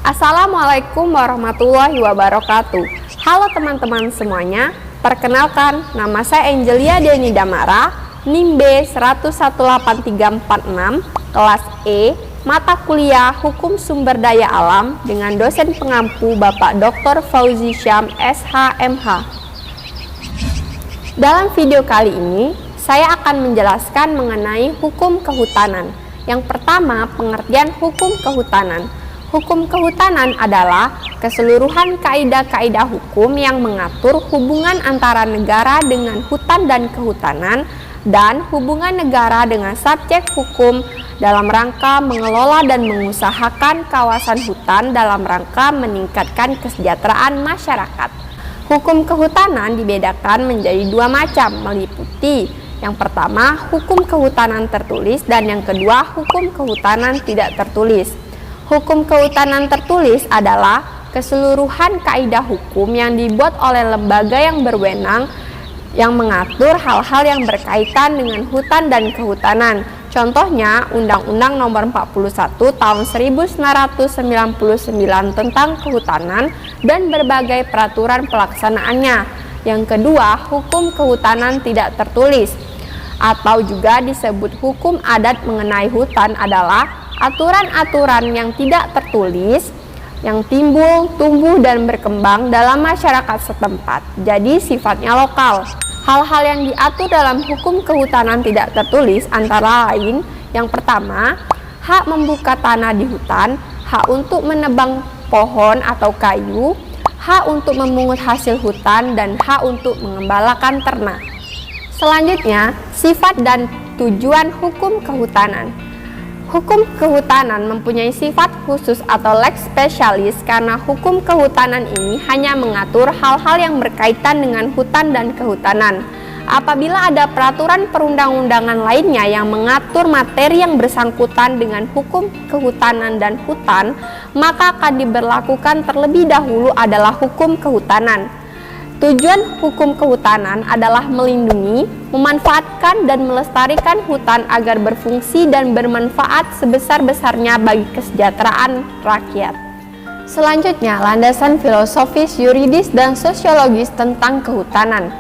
Assalamualaikum warahmatullahi wabarakatuh. Halo teman-teman semuanya, perkenalkan nama saya Angelia Deni Damara, NIM B1183446, kelas E, mata kuliah Hukum Sumber Daya Alam dengan dosen pengampu Bapak Dr. Fauzi Syam, SH.MH. Dalam video kali ini, saya akan menjelaskan mengenai hukum kehutanan. Yang pertama, pengertian hukum kehutanan. Hukum kehutanan adalah keseluruhan kaidah-kaidah hukum yang mengatur hubungan antara negara dengan hutan dan kehutanan dan hubungan negara dengan subjek hukum dalam rangka mengelola dan mengusahakan kawasan hutan dalam rangka meningkatkan kesejahteraan masyarakat. Hukum kehutanan dibedakan menjadi dua macam, meliputi yang pertama hukum kehutanan tertulis dan yang kedua hukum kehutanan tidak tertulis. Hukum kehutanan tertulis adalah keseluruhan kaidah hukum yang dibuat oleh lembaga yang berwenang yang mengatur hal-hal yang berkaitan dengan hutan dan kehutanan. Contohnya, Undang-Undang Nomor 41 Tahun 1999 tentang Kehutanan dan berbagai peraturan pelaksanaannya. Yang kedua, hukum kehutanan tidak tertulis atau juga disebut hukum adat mengenai hutan adalah aturan-aturan yang tidak tertulis yang timbul, tumbuh, dan berkembang dalam masyarakat setempat, jadi sifatnya lokal. Hal-hal yang diatur dalam hukum kehutanan tidak tertulis antara lain, yang pertama, hak membuka tanah di hutan, hak untuk menebang pohon atau kayu, hak untuk memungut hasil hutan, dan hak untuk mengembalakan ternak. Selanjutnya, sifat dan tujuan hukum kehutanan. Hukum kehutanan mempunyai sifat khusus atau lex specialis karena hukum kehutanan ini hanya mengatur hal-hal yang berkaitan dengan hutan dan kehutanan. Apabila ada peraturan perundang-undangan lainnya yang mengatur materi yang bersangkutan dengan hukum kehutanan dan hutan, maka akan diberlakukan terlebih dahulu adalah hukum kehutanan. Tujuan hukum kehutanan adalah melindungi, memanfaatkan, dan melestarikan hutan agar berfungsi dan bermanfaat sebesar-besarnya bagi kesejahteraan rakyat. Selanjutnya, landasan filosofis, yuridis, dan sosiologis tentang kehutanan.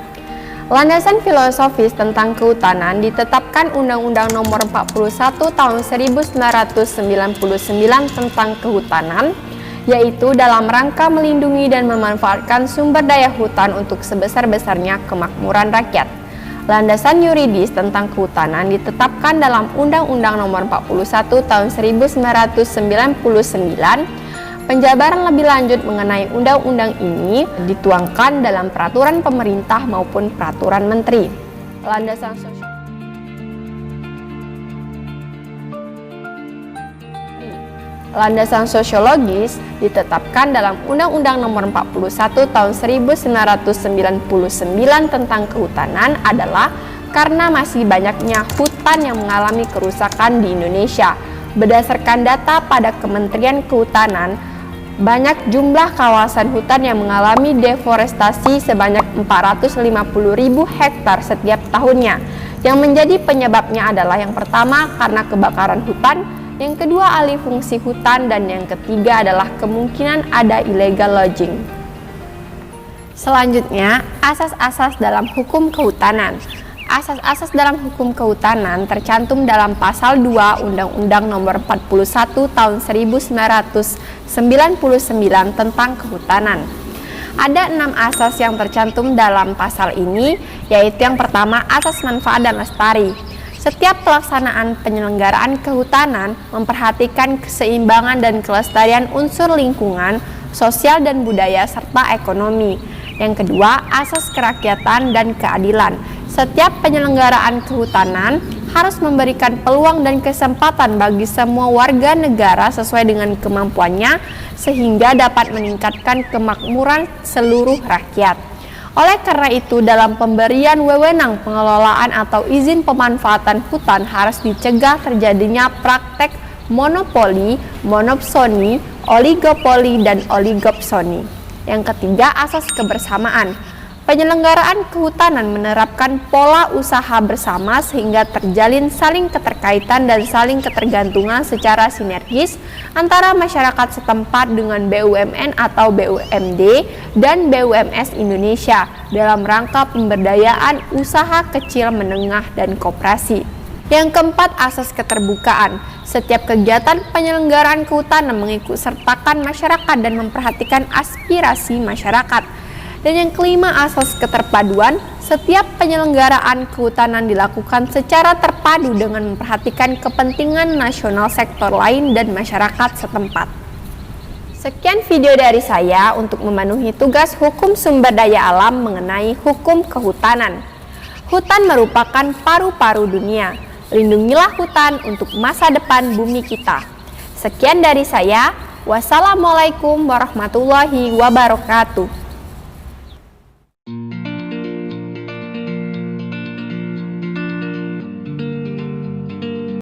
Landasan filosofis tentang kehutanan ditetapkan Undang-Undang Nomor 41 Tahun 1999 tentang Kehutanan, yaitu dalam rangka melindungi dan memanfaatkan sumber daya hutan untuk sebesar-besarnya kemakmuran rakyat. Landasan yuridis tentang kehutanan ditetapkan dalam Undang-Undang Nomor 41 Tahun 1999. Penjabaran lebih lanjut mengenai undang-undang ini dituangkan dalam peraturan pemerintah maupun peraturan menteri. Landasan sosial. Landasan sosiologis ditetapkan dalam Undang-Undang Nomor 41 Tahun 1999 tentang Kehutanan adalah karena masih banyaknya hutan yang mengalami kerusakan di Indonesia. Berdasarkan data pada Kementerian Kehutanan, banyak jumlah kawasan hutan yang mengalami deforestasi sebanyak 450.000 hektar setiap tahunnya. Yang menjadi penyebabnya adalah yang pertama karena kebakaran hutan, yang kedua alih fungsi hutan, dan yang ketiga adalah kemungkinan ada illegal logging. Selanjutnya, asas-asas dalam hukum kehutanan. Asas-asas dalam hukum kehutanan tercantum dalam pasal 2 Undang-Undang Nomor 41 Tahun 1999 tentang Kehutanan. Ada 6 asas yang tercantum dalam pasal ini, yaitu yang pertama asas manfaat dan lestari. Setiap pelaksanaan penyelenggaraan kehutanan memperhatikan keseimbangan dan kelestarian unsur lingkungan, sosial dan budaya, serta ekonomi. Yang kedua, asas kerakyatan dan keadilan. Setiap penyelenggaraan kehutanan harus memberikan peluang dan kesempatan bagi semua warga negara sesuai dengan kemampuannya, sehingga dapat meningkatkan kemakmuran seluruh rakyat. Oleh karena itu, dalam pemberian wewenang pengelolaan atau izin pemanfaatan hutan harus dicegah terjadinya praktek monopoli, monopsoni, oligopoli, dan oligopsoni. Yang ketiga, asas kebersamaan. Penyelenggaraan kehutanan menerapkan pola usaha bersama sehingga terjalin saling keterkaitan dan saling ketergantungan secara sinergis antara masyarakat setempat dengan BUMN atau BUMD dan BUMS Indonesia dalam rangka pemberdayaan usaha kecil menengah dan koperasi. Yang keempat, asas keterbukaan. Setiap kegiatan penyelenggaraan kehutanan mengikut sertakan masyarakat dan memperhatikan aspirasi masyarakat. Dan yang kelima, asas keterpaduan. Setiap penyelenggaraan kehutanan dilakukan secara terpadu dengan memperhatikan kepentingan nasional sektor lain dan masyarakat setempat. Sekian video dari saya untuk memenuhi tugas hukum sumber daya alam mengenai hukum kehutanan. Hutan merupakan paru-paru dunia. Lindungilah hutan untuk masa depan bumi kita. Sekian dari saya. Wassalamualaikum warahmatullahi wabarakatuh.